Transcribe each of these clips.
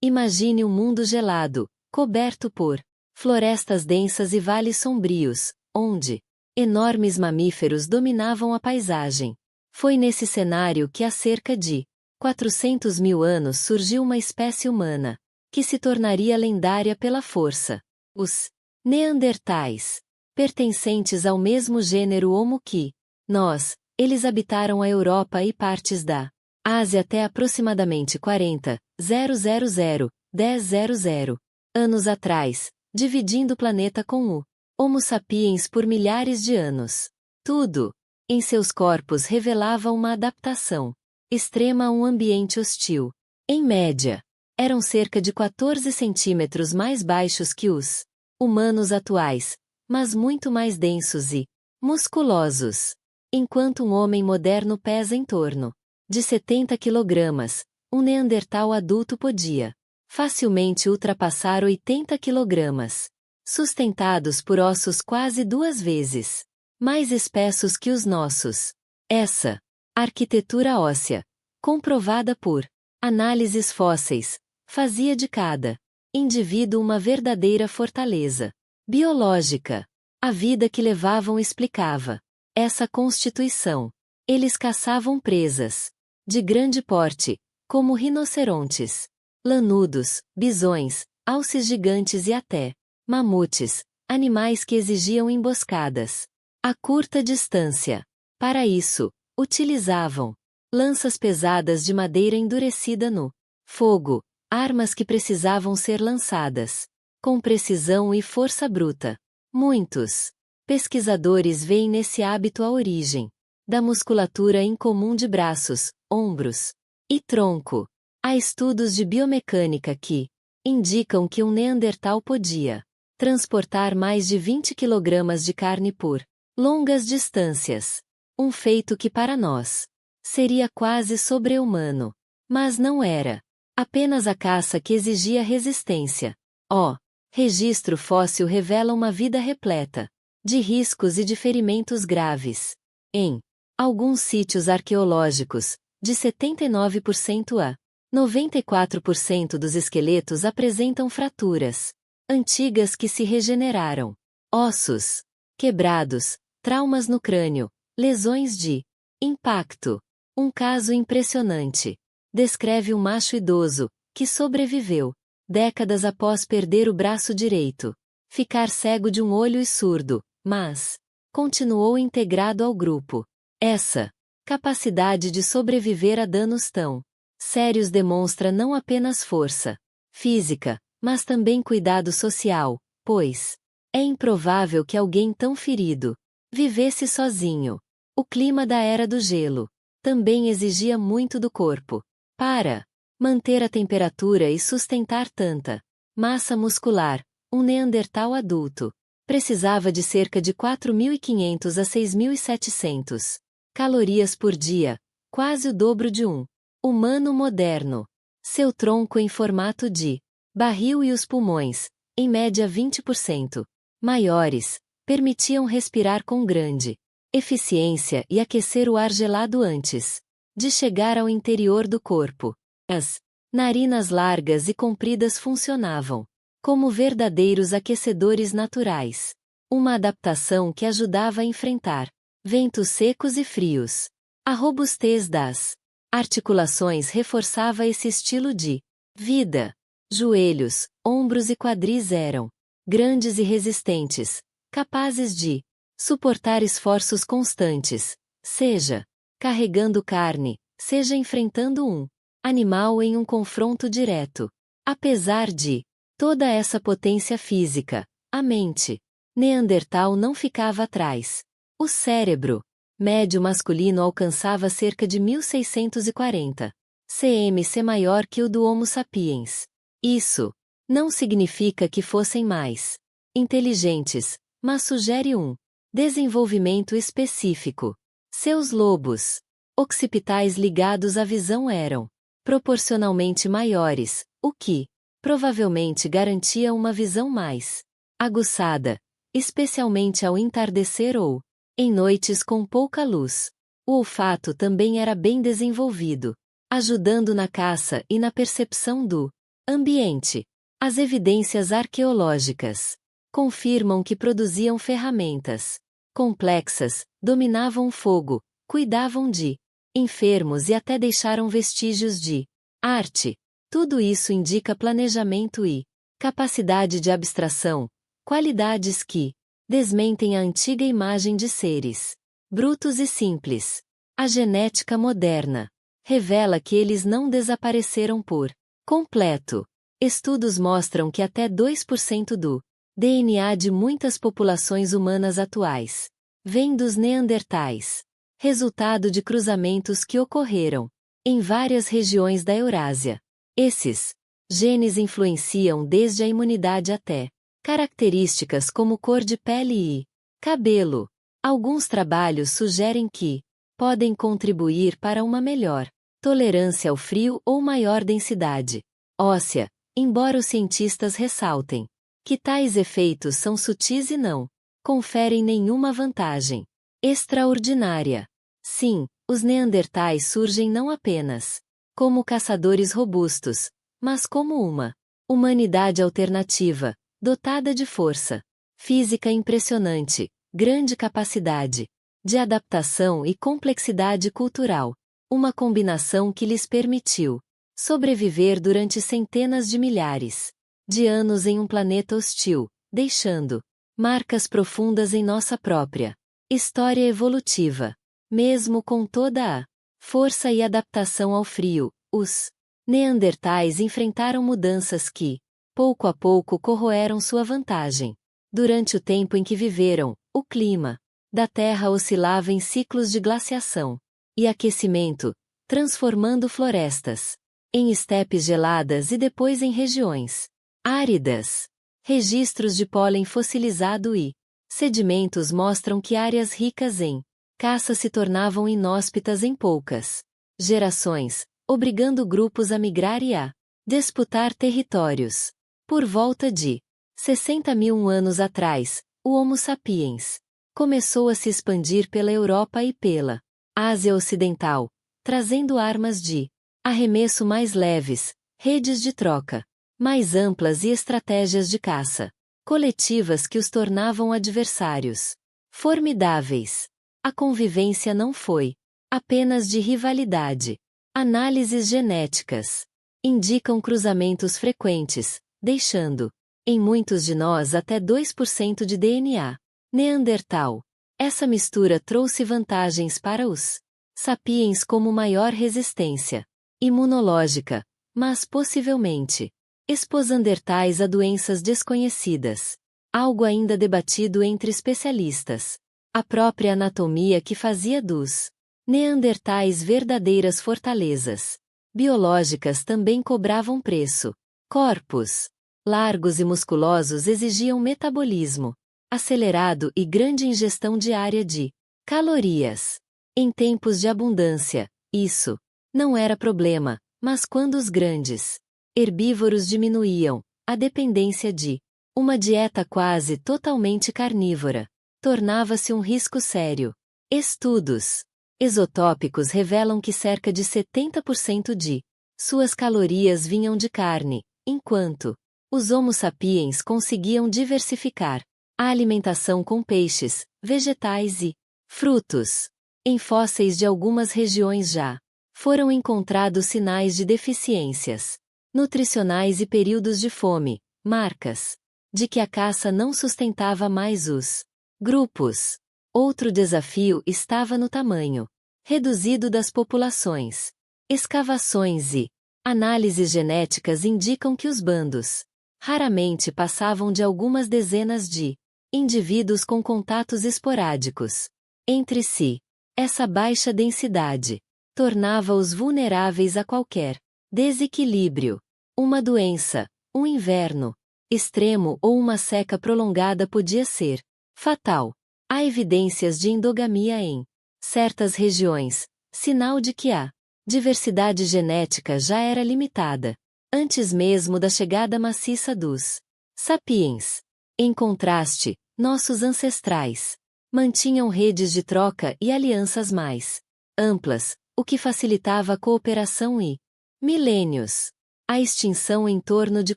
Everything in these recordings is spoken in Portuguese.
Imagine um mundo gelado, coberto por florestas densas e vales sombrios, onde enormes mamíferos dominavam a paisagem. Foi nesse cenário que há cerca de 400 mil anos surgiu uma espécie humana, que se tornaria lendária pela força. Os Neandertais, pertencentes ao mesmo gênero Homo que nós, eles habitaram a Europa e partes da Ásia até aproximadamente 10.000 anos atrás, dividindo o planeta com o Homo sapiens por milhares de anos. Tudo em seus corpos revelava uma adaptação extrema a um ambiente hostil. Em média, eram cerca de 14 centímetros mais baixos que os humanos atuais, mas muito mais densos e musculosos. Enquanto um homem moderno pesa em torno de 70 quilogramas, um Neandertal adulto podia facilmente ultrapassar 80 quilogramas, sustentados por ossos quase 2 vezes mais espessos que os nossos. Essa arquitetura óssea, comprovada por análises fósseis, fazia de cada indivíduo uma verdadeira fortaleza biológica. A vida que levavam explicava essa constituição. Eles caçavam presas de grande porte, como rinocerontes, lanudos, bisões, alces gigantes e até mamutes, animais que exigiam emboscadas a curta distância. Para isso, utilizavam lanças pesadas de madeira endurecida no fogo, armas que precisavam ser lançadas com precisão e força bruta. Muitos pesquisadores veem nesse hábito a origem da musculatura incomum de braços, ombros e tronco. Há estudos de biomecânica que indicam que um Neandertal podia transportar mais de 20 kg de carne por longas distâncias. Um feito que para nós seria quase sobre-humano. Mas não era. Apenas a caça que exigia resistência. O registro fóssil revela uma vida repleta de riscos e de ferimentos graves. Em alguns sítios arqueológicos, de 79% a 94% dos esqueletos apresentam fraturas antigas que se regeneraram, ossos quebrados, traumas no crânio, lesões de impacto. Um caso impressionante descreve um macho idoso que sobreviveu décadas após perder o braço direito, ficar cego de um olho e surdo, mas continuou integrado ao grupo. Essa capacidade de sobreviver a danos tão sérios demonstra não apenas força física, mas também cuidado social, pois é improvável que alguém tão ferido vivesse sozinho. O clima da Era do Gelo também exigia muito do corpo. Para manter a temperatura e sustentar tanta massa muscular, um Neandertal adulto precisava de cerca de 4.500 a 6.700 calorias por dia, quase o dobro de um humano moderno. Seu tronco em formato de barril e os pulmões, em média 20% maiores, permitiam respirar com grande eficiência e aquecer o ar gelado antes de chegar ao interior do corpo. As narinas largas e compridas funcionavam como verdadeiros aquecedores naturais. Uma adaptação que ajudava a enfrentar ventos secos e frios. A robustez das articulações reforçava esse estilo de vida. Joelhos, ombros e quadris eram grandes e resistentes, capazes de suportar esforços constantes, seja carregando carne, seja enfrentando um animal em um confronto direto. Apesar de toda essa potência física, a mente Neandertal não ficava atrás. O cérebro médio masculino alcançava cerca de 1640 cm maior que o do Homo sapiens. Isso não significa que fossem mais inteligentes, mas sugere um desenvolvimento específico. Seus lobos occipitais ligados à visão eram proporcionalmente maiores, o que provavelmente garantia uma visão mais aguçada, especialmente ao entardecer ou em noites com pouca luz. O olfato também era bem desenvolvido, ajudando na caça e na percepção do Ambiente. As evidências arqueológicas confirmam que produziam ferramentas complexas, dominavam o fogo, cuidavam de enfermos e até deixaram vestígios de arte. Tudo isso indica planejamento e capacidade de abstração, qualidades que desmentem a antiga imagem de seres brutos e simples. A genética moderna revela que eles não desapareceram por completo. Estudos mostram que até 2% do DNA de muitas populações humanas atuais vem dos neandertais, resultado de cruzamentos que ocorreram em várias regiões da Eurásia. Esses genes influenciam desde a imunidade até características como cor de pele e cabelo. Alguns trabalhos sugerem que podem contribuir para uma melhor tolerância ao frio ou maior densidade óssea, embora os cientistas ressaltem que tais efeitos são sutis e não conferem nenhuma vantagem extraordinária. Sim, os neandertais surgem não apenas como caçadores robustos, mas como uma humanidade alternativa, dotada de força física impressionante, grande capacidade de adaptação e complexidade cultural, uma combinação que lhes permitiu sobreviver durante centenas de milhares de anos em um planeta hostil, deixando marcas profundas em nossa própria história evolutiva. Mesmo com toda a força e adaptação ao frio, os neandertais enfrentaram mudanças que, pouco a pouco, corroeram sua vantagem. Durante o tempo em que viveram, o clima da Terra oscilava em ciclos de glaciação e aquecimento, transformando florestas em estepes geladas e depois em regiões áridas. Registros de pólen fossilizado e sedimentos mostram que áreas ricas em caça se tornavam inóspitas em poucas gerações, obrigando grupos a migrar e a disputar territórios. Por volta de 60.000 anos atrás, o Homo sapiens começou a se expandir pela Europa e pela Ásia Ocidental, trazendo armas de arremesso mais leves, redes de troca mais amplas e estratégias de caça coletivas que os tornavam adversários formidáveis. A convivência não foi apenas de rivalidade. Análises genéticas indicam cruzamentos frequentes, deixando em muitos de nós até 2% de DNA neandertal. Essa mistura trouxe vantagens para os sapiens como maior resistência imunológica, mas possivelmente expôs neandertais a doenças desconhecidas, algo ainda debatido entre especialistas. A própria anatomia que fazia dos neandertais verdadeiras fortalezas biológicas também cobravam preço. Corpos largos e musculosos exigiam metabolismo acelerado e grande ingestão diária de calorias. Em tempos de abundância, isso não era problema, mas quando os grandes herbívoros diminuíam, a dependência de uma dieta quase totalmente carnívora tornava-se um risco sério. Estudos exotópicos revelam que cerca de 70% de suas calorias vinham de carne, enquanto os Homo sapiens conseguiam diversificar a alimentação com peixes, vegetais e frutos. Em fósseis de algumas regiões já foram encontrados sinais de deficiências nutricionais e períodos de fome, marcas de que a caça não sustentava mais os grupos. Outro desafio estava no tamanho reduzido das populações. Escavações e análises genéticas indicam que os bandos raramente passavam de algumas dezenas de indivíduos com contatos esporádicos entre si. Essa baixa densidade tornava-os vulneráveis a qualquer desequilíbrio. Uma doença, um inverno extremo ou uma seca prolongada podia ser fatal. Há evidências de endogamia em certas regiões, sinal de que a diversidade genética já era limitada, antes mesmo da chegada maciça dos sapiens. Em contraste, nossos ancestrais mantinham redes de troca e alianças mais amplas, o que facilitava a cooperação e milênios A extinção em torno de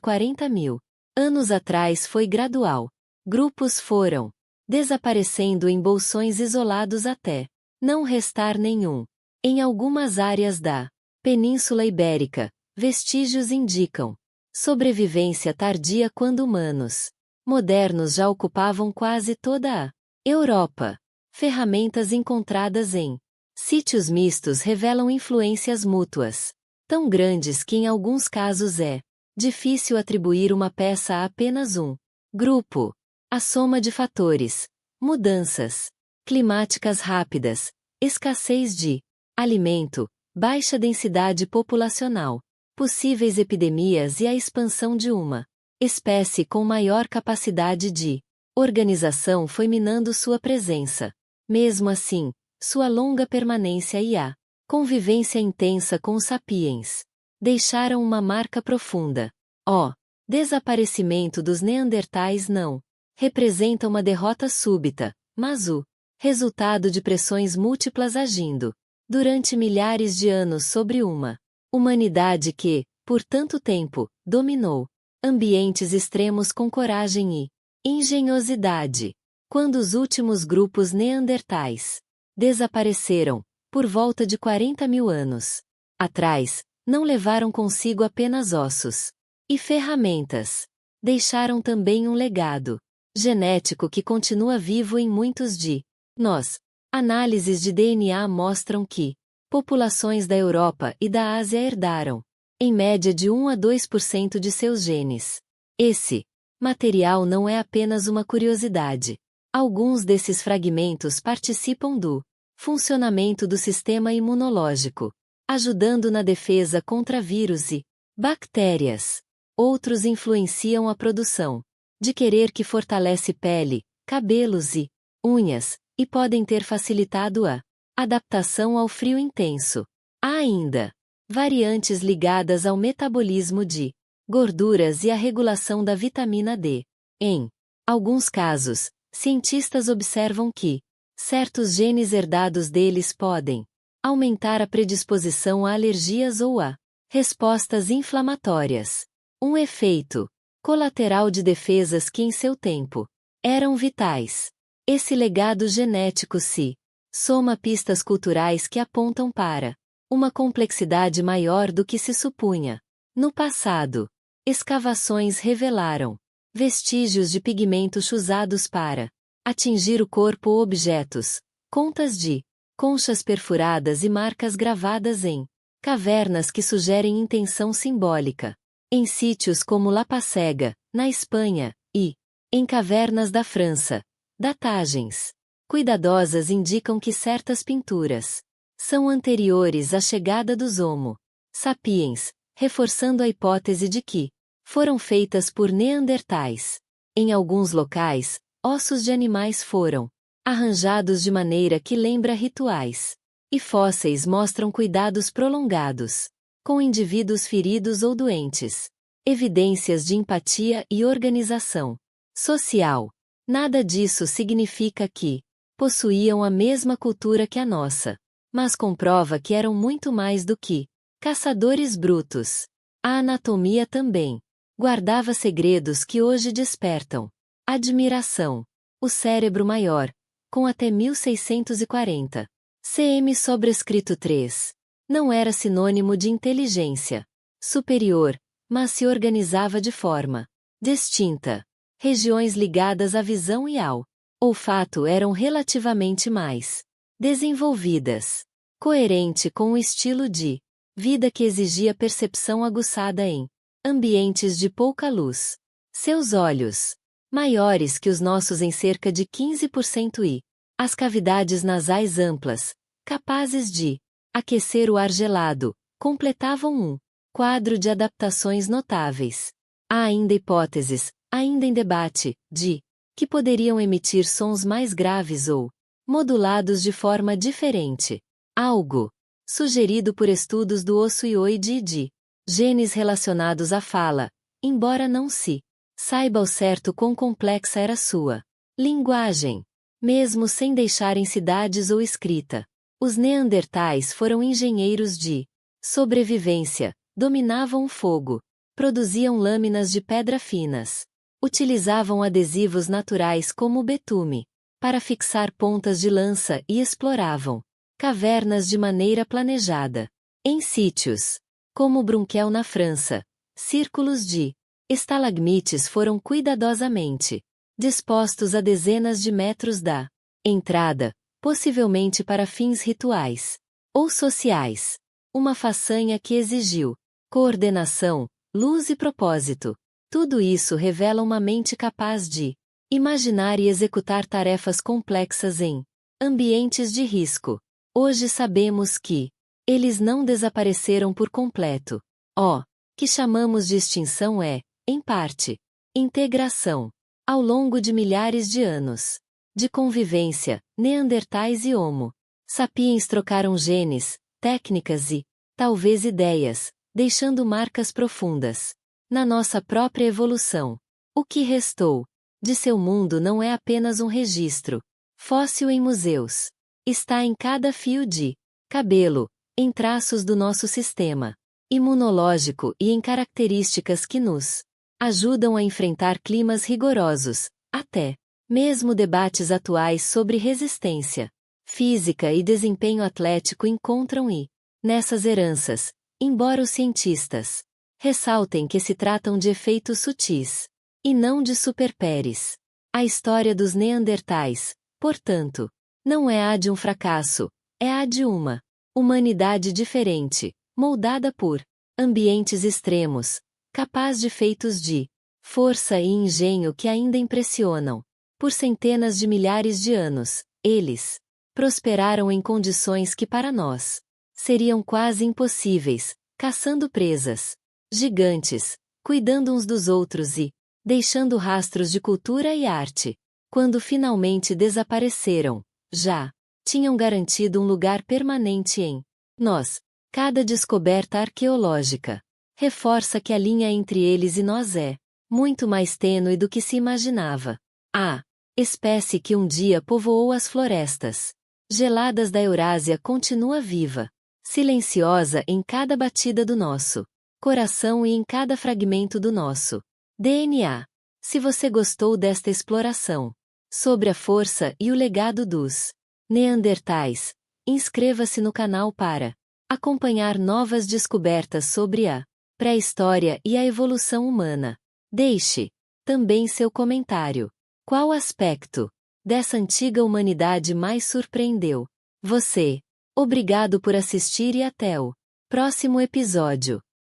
40.000 anos atrás foi gradual. Grupos foram desaparecendo em bolsões isolados até não restar nenhum. Em algumas áreas da Península Ibérica, vestígios indicam sobrevivência tardia quando humanos modernos já ocupavam quase toda a Europa. Ferramentas encontradas em sítios mistos revelam influências mútuas tão grandes que em alguns casos é difícil atribuir uma peça a apenas um grupo. A soma de fatores, mudanças climáticas rápidas, escassez de alimento, baixa densidade populacional, possíveis epidemias e a expansão de uma espécie com maior capacidade de organização foi minando sua presença. Mesmo assim, sua longa permanência e a convivência intensa com os sapiens deixaram uma marca profunda. O desaparecimento dos neandertais não representa uma derrota súbita, mas o resultado de pressões múltiplas agindo durante milhares de anos sobre uma humanidade que, por tanto tempo, dominou ambientes extremos com coragem e engenhosidade. Quando os últimos grupos neandertais desapareceram, por volta de 40.000 anos atrás, não levaram consigo apenas ossos e ferramentas. Deixaram também um legado genético que continua vivo em muitos de nós. Análises de DNA mostram que populações da Europa e da Ásia herdaram, em média de 1 a 2% de seus genes. Esse material não é apenas uma curiosidade. Alguns desses fragmentos participam do funcionamento do sistema imunológico, ajudando na defesa contra vírus e bactérias. Outros influenciam a produção de querer que fortalece pele, cabelos e unhas, e podem ter facilitado a adaptação ao frio intenso. Há ainda variantes ligadas ao metabolismo de gorduras e à regulação da vitamina D. Em alguns casos, cientistas observam que certos genes herdados deles podem aumentar a predisposição a alergias ou a respostas inflamatórias. Um efeito colateral de defesas que em seu tempo eram vitais. Esse legado genético se soma a pistas culturais que apontam para uma complexidade maior do que se supunha. No passado, escavações revelaram vestígios de pigmentos usados para atingir o corpo ou objetos, contas de conchas perfuradas e marcas gravadas em cavernas que sugerem intenção simbólica. Em sítios como La Pacega, na Espanha, e em cavernas da França, datagens cuidadosas indicam que certas pinturas são anteriores à chegada dos Homo sapiens, reforçando a hipótese de que foram feitas por neandertais. Em alguns locais, ossos de animais foram arranjados de maneira que lembra rituais, e fósseis mostram cuidados prolongados com indivíduos feridos ou doentes. Evidências de empatia e organização social. Nada disso significa que possuíam a mesma cultura que a nossa, mas comprova que eram muito mais do que caçadores brutos. A anatomia também guardava segredos que hoje despertam admiração. O cérebro maior, com até 1640 cm sobrescrito 3, não era sinônimo de inteligência superior, mas se organizava de forma distinta. Regiões ligadas à visão e ao olfato eram relativamente mais desenvolvidas, coerente com o estilo de vida que exigia percepção aguçada em ambientes de pouca luz. Seus olhos, maiores que os nossos em cerca de 15% e as cavidades nasais amplas, capazes de aquecer o ar gelado, completavam um quadro de adaptações notáveis. Há ainda hipóteses, ainda em debate, de que poderiam emitir sons mais graves ou modulados de forma diferente. Algo sugerido por estudos do osso hioide e de genes relacionados à fala, embora não se saiba ao certo quão complexa era sua linguagem. Mesmo sem deixarem cidades ou escrita, os neandertais foram engenheiros de sobrevivência, dominavam o fogo, produziam lâminas de pedra finas, utilizavam adesivos naturais como o betume, para fixar pontas de lança e exploravam cavernas de maneira planejada. Em sítios, como Brunquel na França, círculos de estalagmites foram cuidadosamente dispostos a dezenas de metros da entrada, possivelmente para fins rituais ou sociais. Uma façanha que exigiu coordenação, luz e propósito. Tudo isso revela uma mente capaz de imaginar e executar tarefas complexas em ambientes de risco. Hoje sabemos que eles não desapareceram por completo. O que chamamos de extinção é, em parte, integração. Ao longo de milhares de anos de convivência, Neandertais e Homo sapiens trocaram genes, técnicas e, talvez ideias, deixando marcas profundas na nossa própria evolução. O que restou de seu mundo não é apenas um registro fóssil em museus. Está em cada fio de cabelo, em traços do nosso sistema imunológico e em características que nos ajudam a enfrentar climas rigorosos, até mesmo debates atuais sobre resistência física e desempenho atlético encontram nessas heranças, embora os cientistas ressaltem que se tratam de efeitos sutis e não de superperes. A história dos Neandertais, portanto, não é a de um fracasso, é a de uma humanidade diferente, moldada por ambientes extremos, capaz de feitos de força e engenho que ainda impressionam. Por centenas de milhares de anos, eles prosperaram em condições que para nós seriam quase impossíveis, caçando presas gigantes, cuidando uns dos outros e deixando rastros de cultura e arte. Quando finalmente desapareceram, já tinham garantido um lugar permanente em nós. Cada descoberta arqueológica reforça que a linha entre eles e nós é muito mais tênue do que se imaginava. A espécie que um dia povoou as florestas geladas da Eurásia continua viva, silenciosa em cada batida do nosso coração e em cada fragmento do nosso DNA. Se você gostou desta exploração sobre a força e o legado dos Neandertais, inscreva-se no canal para acompanhar novas descobertas sobre a pré-história e a evolução humana. Deixe também seu comentário. Qual aspecto dessa antiga humanidade mais surpreendeu você? Obrigado por assistir e até o próximo episódio.